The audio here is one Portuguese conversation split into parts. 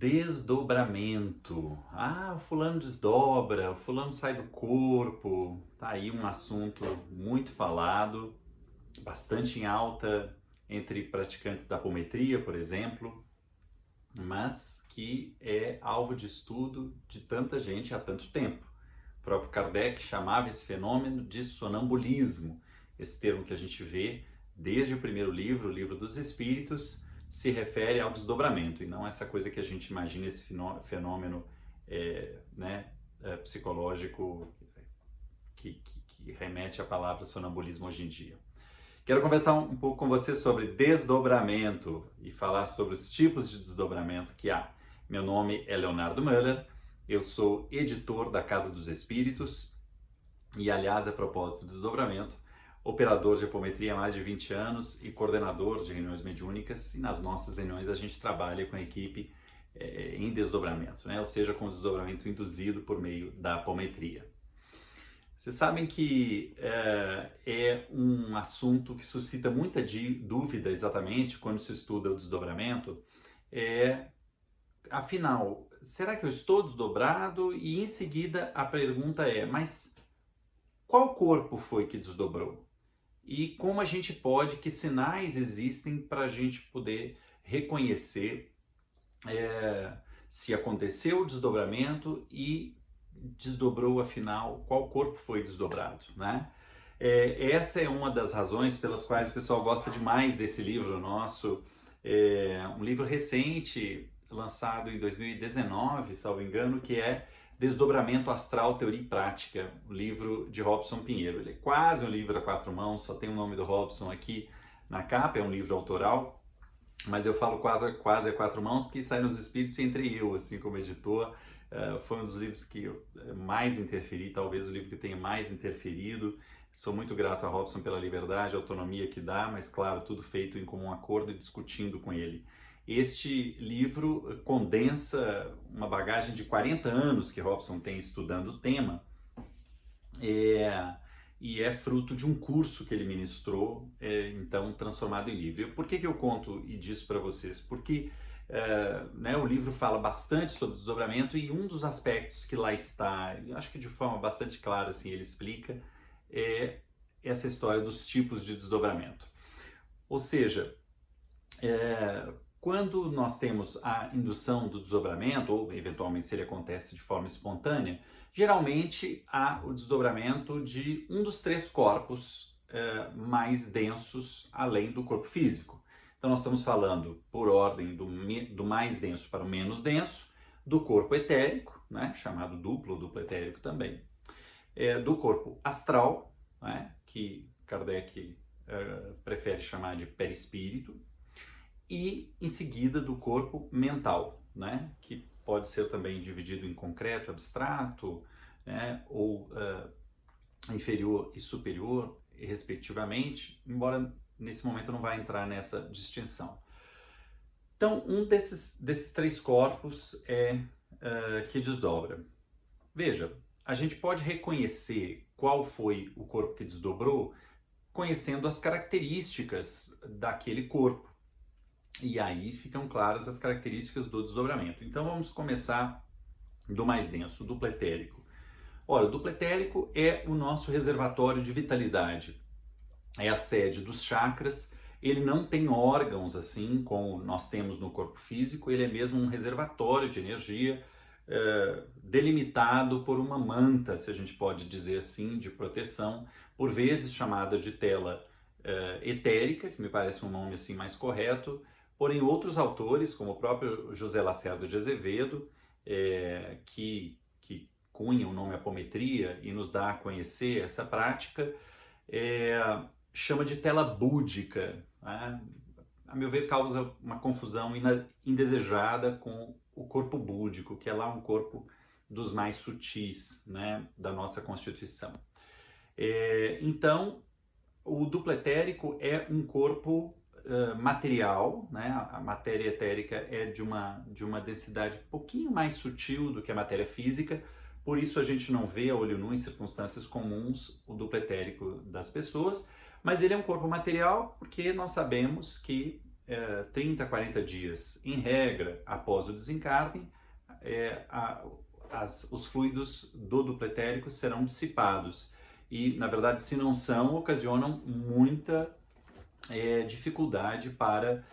Desdobramento. Ah, o fulano desdobra, o fulano sai do corpo. Tá aí um assunto muito falado, bastante em alta entre praticantes da apometria, por exemplo, mas que é alvo de estudo de tanta gente há tanto tempo. O próprio Kardec chamava esse fenômeno de sonambulismo, esse termo que a gente vê desde o primeiro livro, o Livro dos Espíritos, se refere ao desdobramento, e não essa coisa que a gente imagina, esse fenômeno psicológico que remete à palavra sonambulismo hoje em dia. Quero conversar um pouco com você sobre desdobramento e falar sobre os tipos de desdobramento que há. Meu nome é Leonardo Müller, eu sou editor da Casa dos Espíritos e, aliás, a propósito do desdobramento, operador de apometria há mais de 20 anos e coordenador de reuniões mediúnicas, e nas nossas reuniões a gente trabalha com a equipe em desdobramento, né? Ou seja, com o desdobramento induzido por meio da apometria. Vocês sabem que é um assunto que suscita muita dúvida exatamente quando se estuda o desdobramento. Afinal, será que eu estou desdobrado? E em seguida a pergunta é, mas qual corpo foi que desdobrou? E como a gente pode, que sinais existem para a gente poder reconhecer se aconteceu o desdobramento e desdobrou, afinal, qual corpo foi desdobrado, né? Essa é uma das razões pelas quais o pessoal gosta demais desse livro nosso, um livro recente, lançado em 2019, salvo engano, que é Desdobramento Astral, Teoria e Prática, o livro de Robson Pinheiro. Ele é quase um livro a quatro mãos, só tem o nome do Robson aqui na capa, é um livro autoral, mas eu falo quase a quatro mãos porque sai nos Espíritos entre eu, assim, como editor. Foi um dos livros que eu mais interferi, talvez o livro que tenha mais interferido. Sou muito grato a Robson pela liberdade, a autonomia que dá, mas claro, tudo feito em comum acordo e discutindo com ele. Este livro condensa uma bagagem de 40 anos que Robson tem estudando o tema, e é fruto de um curso que ele ministrou, então transformado em livro. Por que eu conto e disso para vocês? Porque o livro fala bastante sobre desdobramento, e um dos aspectos que lá está, eu acho que de forma bastante clara assim, ele explica, é essa história dos tipos de desdobramento. Ou seja, quando nós temos a indução do desdobramento, ou eventualmente se ele acontece de forma espontânea, geralmente há o desdobramento de um dos três corpos mais densos além do corpo físico. Então nós estamos falando, por ordem, do mais denso para o menos denso, do corpo etérico, né, chamado duplo etérico também, do corpo astral, né, que Kardec prefere chamar de perispírito, e em seguida do corpo mental, né, que pode ser também dividido em concreto, abstrato, né, ou inferior e superior, respectivamente, embora nesse momento eu não vá entrar nessa distinção. Então, um desses três corpos é que desdobra. Veja, a gente pode reconhecer qual foi o corpo que desdobrou conhecendo as características daquele corpo. E aí ficam claras as características do desdobramento. Então vamos começar do mais denso, o duplo etérico. Ora, o duplo etérico é o nosso reservatório de vitalidade. É a sede dos chakras. Ele não tem órgãos assim como nós temos no corpo físico, ele é mesmo um reservatório de energia delimitado por uma manta, se a gente pode dizer assim, de proteção, por vezes chamada de tela etérica, que me parece um nome assim mais correto. Porém, outros autores, como o próprio José Lacerda de Azevedo, que cunha o nome apometria e nos dá a conhecer essa prática, chama de tela búdica, né? A meu ver, causa uma confusão indesejada com o corpo búdico, que é lá um corpo dos mais sutis, né, da nossa constituição. Então, o duplo etérico é um corpo material, né? A matéria etérica é de uma densidade um pouquinho mais sutil do que a matéria física, por isso a gente não vê a olho nu em circunstâncias comuns o duplo etérico das pessoas, mas ele é um corpo material porque nós sabemos que 30, 40 dias, em regra, após o desencarne, os fluidos do duplo etérico serão dissipados. E, na verdade, se não são, ocasionam muita dificuldade para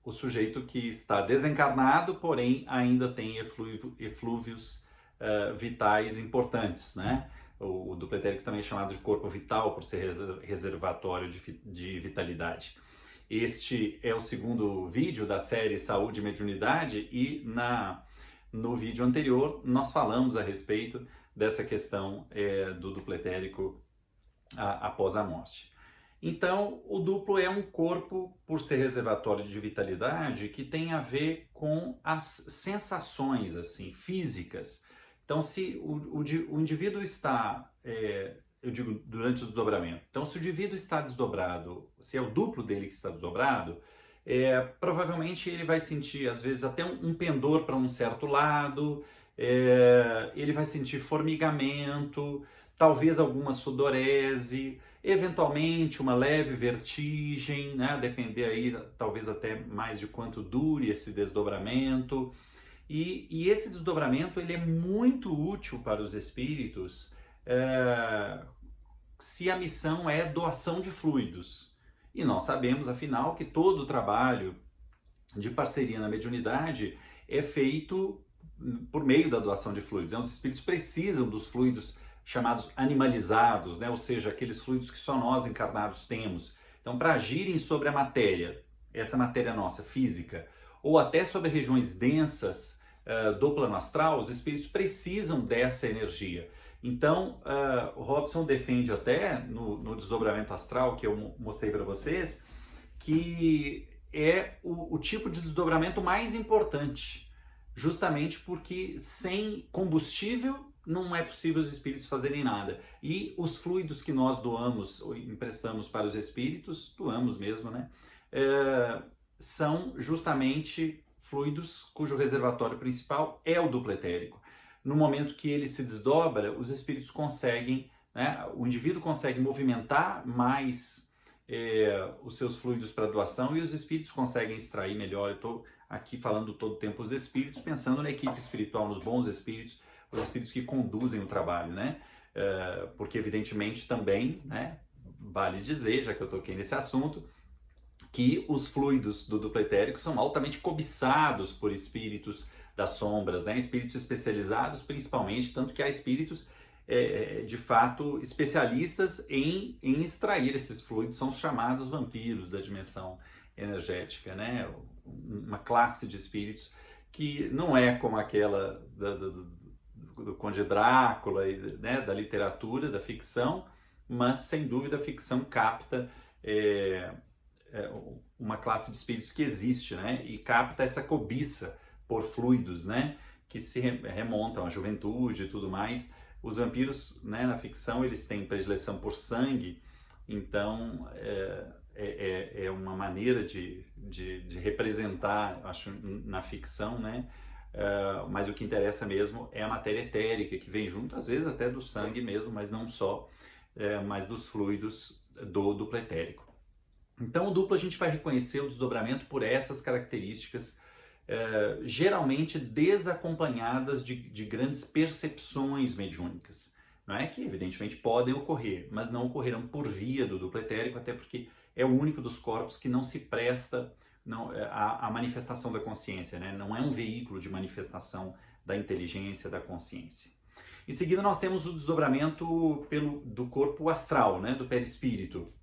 o sujeito que está desencarnado, porém ainda tem eflúvios vitais importantes, né? O duplo etérico também é chamado de corpo vital por ser reservatório de vitalidade. Este é o segundo vídeo da série Saúde e Mediunidade e no vídeo anterior nós falamos a respeito dessa questão do duplo etérico após a morte. Então, o duplo é um corpo, por ser reservatório de vitalidade, que tem a ver com as sensações assim, físicas. Então, se o indivíduo está, eu digo durante o desdobramento, então se o indivíduo está desdobrado, se é o duplo dele que está desdobrado, provavelmente ele vai sentir, às vezes, até um pendor para um certo lado, ele vai sentir formigamento, talvez alguma sudorese, eventualmente uma leve vertigem, né? Depender aí, talvez até mais de quanto dure esse desdobramento. E esse desdobramento ele é muito útil para os espíritos se a missão é doação de fluidos. E nós sabemos, afinal, que todo o trabalho de parceria na mediunidade é feito por meio da doação de fluidos. Os espíritos precisam dos fluidos chamados animalizados, né? Ou seja, aqueles fluidos que só nós encarnados temos. Então, para agirem sobre a matéria, essa matéria nossa, física, ou até sobre regiões densas do plano astral, os espíritos precisam dessa energia. Então, o Robson defende até, no desdobramento astral que eu mostrei para vocês, que é o tipo de desdobramento mais importante, justamente porque sem combustível não é possível os espíritos fazerem nada. E os fluidos que nós doamos, ou emprestamos para os espíritos, doamos mesmo, né? São justamente fluidos cujo reservatório principal é o duplo etérico. No momento que ele se desdobra, os espíritos conseguem, né, o indivíduo consegue movimentar mais os seus fluidos para doação e os espíritos conseguem extrair melhor. Eu estou aqui falando todo o tempo os espíritos, pensando na equipe espiritual, nos bons espíritos, os espíritos que conduzem o trabalho, né? Porque evidentemente também, né, vale dizer, já que eu toquei nesse assunto, que os fluidos do duplo etérico são altamente cobiçados por espíritos das sombras, né? Espíritos especializados principalmente, tanto que há espíritos de fato especialistas em extrair esses fluidos, são os chamados vampiros da dimensão energética, né? Uma classe de espíritos que não é como aquela do Conde Drácula, né? Da literatura, da ficção, mas sem dúvida a ficção capta uma classe de espíritos que existe, né? E capta essa cobiça por fluidos, né? Que se remontam à juventude e tudo mais. Os vampiros, né, na ficção, eles têm predileção por sangue, então é uma maneira de representar, acho, na ficção, né? Mas o que interessa mesmo é a matéria etérica, que vem junto, às vezes até do sangue mesmo, mas não só, mas dos fluidos do duplo etérico. Então, o duplo a gente vai reconhecer o desdobramento por essas características, geralmente desacompanhadas de grandes percepções mediúnicas, não é? Que evidentemente podem ocorrer, mas não ocorrerão por via do duplo etérico, até porque é o único dos corpos que não se presta à manifestação da consciência, né? Não é um veículo de manifestação da inteligência, da consciência. Em seguida nós temos o desdobramento do corpo astral, né? Do perispírito.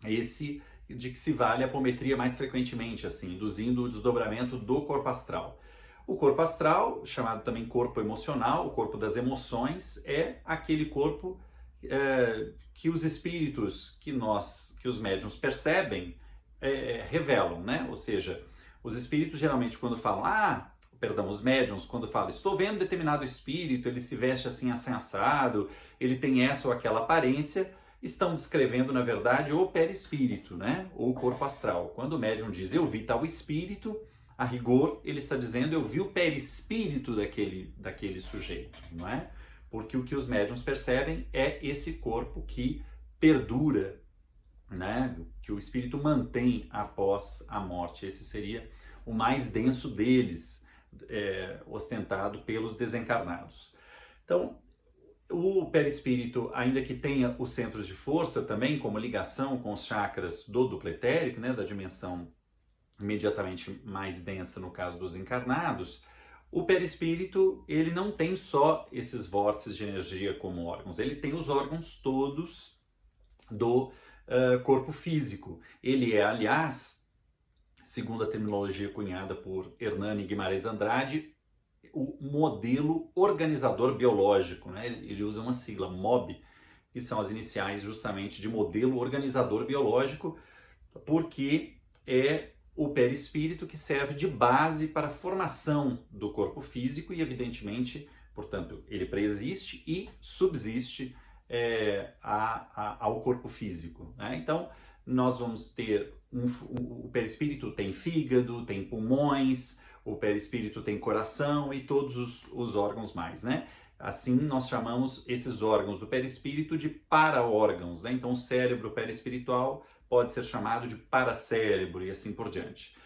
Esse de que se vale a apometria mais frequentemente, assim, induzindo o desdobramento do corpo astral. O corpo astral, chamado também corpo emocional, o corpo das emoções, é aquele corpo que os espíritos que os médiuns percebem, revelam, né? Ou seja, os espíritos geralmente quando falam, os médiuns quando falam, estou vendo determinado espírito, ele se veste assim assado, ele tem essa ou aquela aparência, estão descrevendo, na verdade, o perispírito, né? Ou o corpo astral. Quando o médium diz, eu vi tal espírito, a rigor, ele está dizendo, eu vi o perispírito daquele sujeito, não é? Porque o que os médiuns percebem é esse corpo que perdura né, que o espírito mantém após a morte. Esse seria o mais denso deles, ostentado pelos desencarnados. Então, o perispírito, ainda que tenha os centros de força também, como ligação com os chakras do duplo etérico, né, da dimensão imediatamente mais densa no caso dos encarnados, o perispírito, ele não tem só esses vórtices de energia como órgãos, ele tem os órgãos todos do corpo físico. Ele é, aliás, segundo a terminologia cunhada por Hernani Guimarães Andrade, o modelo organizador biológico, né? Ele usa uma sigla, MOB, que são as iniciais justamente de modelo organizador biológico, porque é o perispírito que serve de base para a formação do corpo físico e, evidentemente, portanto, ele preexiste e subsiste ao corpo físico, né? Então, nós vamos ter o perispírito tem fígado, tem pulmões, o perispírito tem coração e todos os órgãos mais, né? Assim, nós chamamos esses órgãos do perispírito de para-órgãos, né? Então, o cérebro perispiritual pode ser chamado de paracérebro e assim por diante.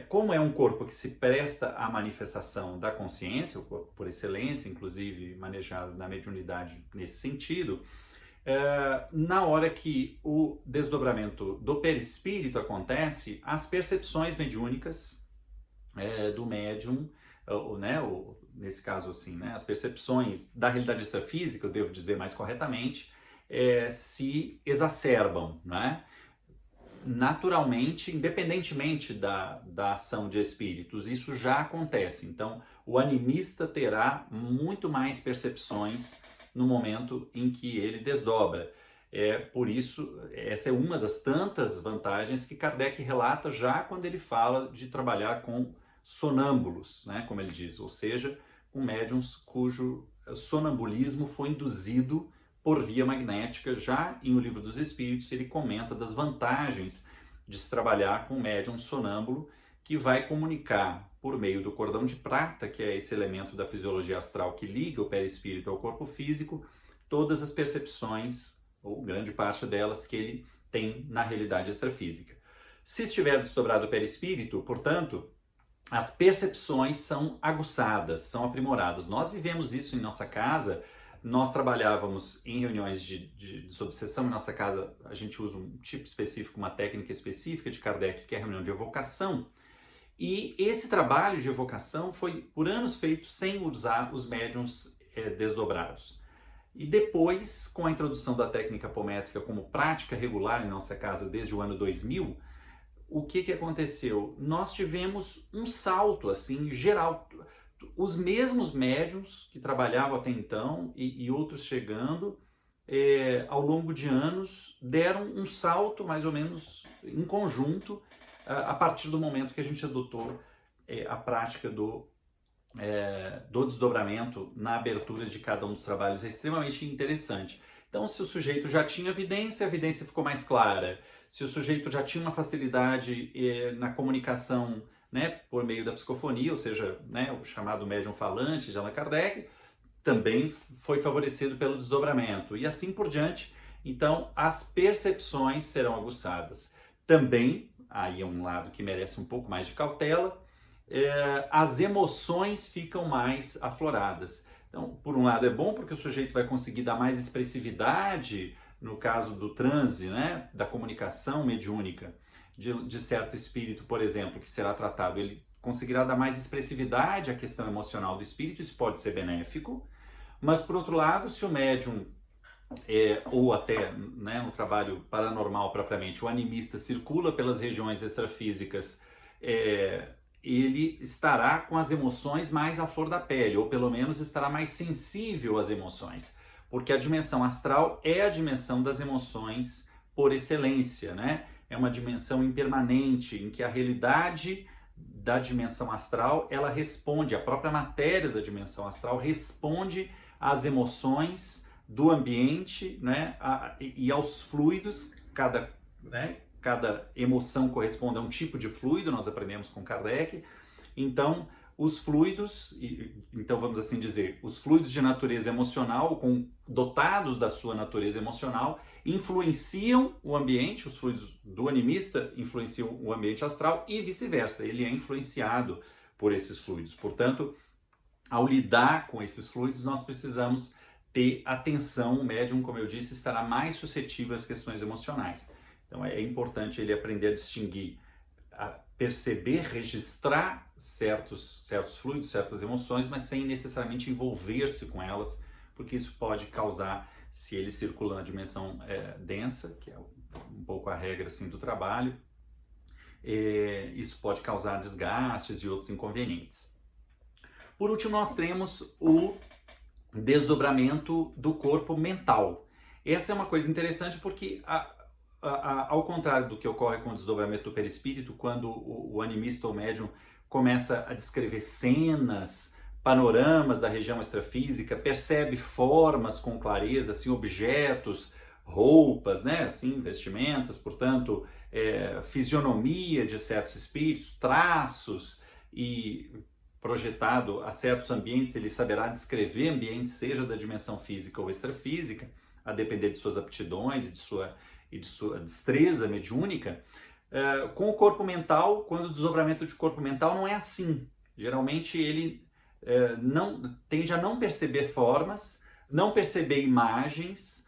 Como é um corpo que se presta à manifestação da consciência, o corpo por excelência, inclusive manejado na mediunidade nesse sentido, na hora que o desdobramento do perispírito acontece, as percepções mediúnicas do médium, né, nesse caso assim, né, as percepções da realidade extrafísica, eu devo dizer mais corretamente, se exacerbam, né? Naturalmente, independentemente da ação de espíritos, isso já acontece. Então, o animista terá muito mais percepções no momento em que ele desdobra. Por isso, essa é uma das tantas vantagens que Kardec relata já quando ele fala de trabalhar com sonâmbulos, né, como ele diz, ou seja, com médiums cujo sonambulismo foi induzido por via magnética. Já em O Livro dos Espíritos ele comenta das vantagens de se trabalhar com um médium sonâmbulo que vai comunicar por meio do cordão de prata, que é esse elemento da fisiologia astral que liga o perispírito ao corpo físico, todas as percepções, ou grande parte delas, que ele tem na realidade extrafísica. Se estiver desdobrado o perispírito, portanto, as percepções são aguçadas, são aprimoradas. Nós vivemos isso em nossa casa. Nós trabalhávamos em reuniões de desobsessão. Em nossa casa, a gente usa um tipo específico, uma técnica específica de Kardec, que é a reunião de evocação. E esse trabalho de evocação foi por anos feito sem usar os médiuns desdobrados. E depois, com a introdução da técnica apométrica como prática regular em nossa casa desde o ano 2000, o que aconteceu? Nós tivemos um salto assim geral. Os mesmos médiuns que trabalhavam até então e outros chegando, ao longo de anos, deram um salto mais ou menos em conjunto a partir do momento que a gente adotou a prática do desdobramento na abertura de cada um dos trabalhos. É extremamente interessante. Então, se o sujeito já tinha evidência, a evidência ficou mais clara. Se o sujeito já tinha uma facilidade na comunicação, né, por meio da psicofonia, ou seja, né, o chamado médium falante de Allan Kardec, também foi favorecido pelo desdobramento. E assim por diante. Então, as percepções serão aguçadas. Também, aí é um lado que merece um pouco mais de cautela, as emoções ficam mais afloradas. Então, por um lado é bom porque o sujeito vai conseguir dar mais expressividade, no caso do transe, né, da comunicação mediúnica de certo espírito, por exemplo, que será tratado. Ele conseguirá dar mais expressividade à questão emocional do espírito, isso pode ser benéfico. Mas, por outro lado, se o médium, ou até, né, no trabalho paranormal propriamente, o animista circula pelas regiões extrafísicas, ele estará com as emoções mais à flor da pele, ou pelo menos estará mais sensível às emoções, porque a dimensão astral é a dimensão das emoções por excelência, né? É uma dimensão impermanente, em que a realidade da dimensão astral, ela responde, a própria matéria da dimensão astral responde às emoções do ambiente, né? E aos fluidos. Cada emoção corresponde a um tipo de fluido, nós aprendemos com Kardec. Então, os fluidos, então vamos assim dizer, os fluidos de natureza emocional, dotados da sua natureza emocional, influenciam o ambiente, os fluidos do animista influenciam o ambiente astral e vice-versa, ele é influenciado por esses fluidos. Portanto, ao lidar com esses fluidos, nós precisamos ter atenção. O médium, como eu disse, estará mais suscetível às questões emocionais. Então é importante ele aprender a distinguir, a perceber, registrar certos fluidos, certas emoções, mas sem necessariamente envolver-se com elas, porque isso pode causar, se ele circula na dimensão densa, que é um pouco a regra assim, do trabalho, isso pode causar desgastes e outros inconvenientes. Por último, nós temos o desdobramento do corpo mental. Essa é uma coisa interessante porque, ao contrário do que ocorre com o desdobramento do perispírito, quando o animista ou médium começa a descrever cenas, panoramas da região extrafísica, percebe formas com clareza, assim, objetos, roupas, né, assim, vestimentas, portanto, fisionomia de certos espíritos, traços, e projetado a certos ambientes, ele saberá descrever ambientes, seja da dimensão física ou extrafísica, a depender de suas aptidões e de sua destreza mediúnica. Com o corpo mental, quando o desdobramento de corpo mental não é assim. Geralmente ele tende a não perceber formas, não perceber imagens.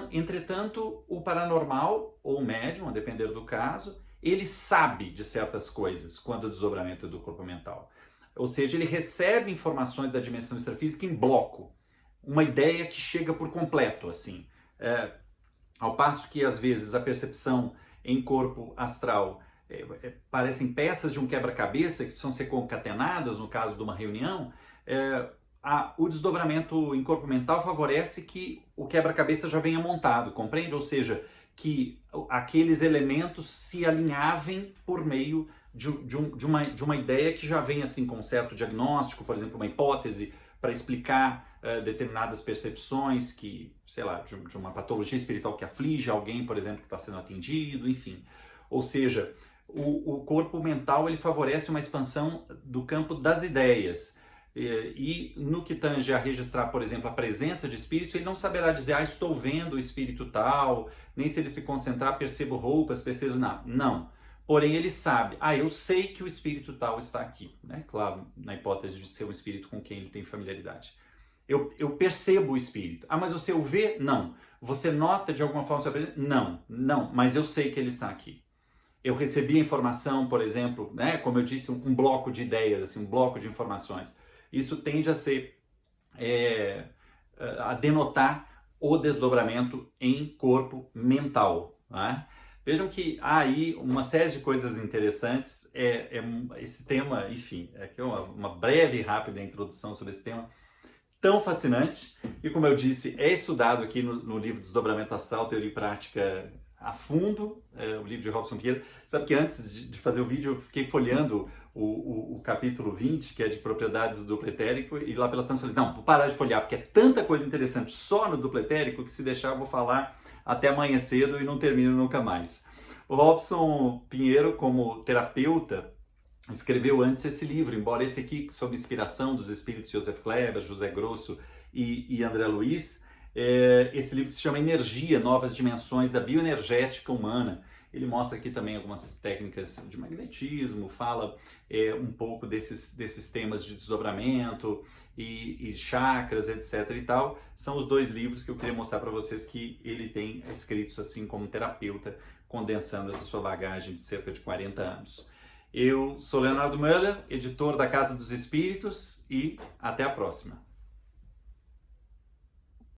Entretanto, o paranormal ou o médium, a depender do caso, ele sabe de certas coisas quando o desdobramento é do corpo mental. Ou seja, ele recebe informações da dimensão extrafísica em bloco. Uma ideia que chega por completo, assim. Ao passo que, às vezes, a percepção em corpo astral parecem peças de um quebra-cabeça que precisam ser concatenadas, no caso de uma reunião, o desdobramento em corpo mental favorece que o quebra-cabeça já venha montado, compreende? Ou seja, que aqueles elementos se alinhavem por meio de uma ideia que já vem assim com um certo diagnóstico, por exemplo, uma hipótese para explicar determinadas percepções que, sei lá, de uma patologia espiritual que aflige alguém, por exemplo, que está sendo atendido, enfim. Ou seja, o corpo mental ele favorece uma expansão do campo das ideias. E no que tange a registrar, por exemplo, a presença de espíritos, ele não saberá dizer, estou vendo o espírito tal, nem se ele se concentrar, percebo roupas, percebo nada. Não. Porém, ele sabe, eu sei que o espírito tal está aqui. Né? Claro, na hipótese de ser um espírito com quem ele tem familiaridade. Eu percebo o espírito. Mas você o vê? Não. Você nota de alguma forma sua presença? Não, mas eu sei que ele está aqui. Eu recebi a informação, por exemplo, né, como eu disse, um bloco de ideias, assim, um bloco de informações. Isso tende a denotar o desdobramento em corpo mental. Né? Vejam que há aí uma série de coisas interessantes. Esse tema, enfim, aqui é uma breve e rápida introdução sobre esse tema tão fascinante. E como eu disse, é estudado aqui no livro Desdobramento Astral, Teoria e Prática a fundo, o livro de Robson Pinheiro. Sabe que antes de fazer o vídeo eu fiquei folheando o capítulo 20, que é de propriedades do duplo etérico, e lá pelas tantas falei, não, vou parar de folhear, porque é tanta coisa interessante só no duplo etérico que se deixar eu vou falar até amanhã cedo e não termino nunca mais. O Robson Pinheiro, como terapeuta, escreveu antes esse livro, embora esse aqui, sob inspiração dos espíritos Joseph Kleber, José Grosso e André Luiz, esse livro que se chama Energia, Novas Dimensões da Bioenergética Humana. Ele mostra aqui também algumas técnicas de magnetismo, fala um pouco desses temas de desdobramento e chakras, etc. e tal. São os dois livros que eu queria mostrar para vocês que ele tem escritos assim como terapeuta, condensando essa sua bagagem de cerca de 40 anos. Eu sou Leonardo Möller, editor da Casa dos Espíritos, e até a próxima.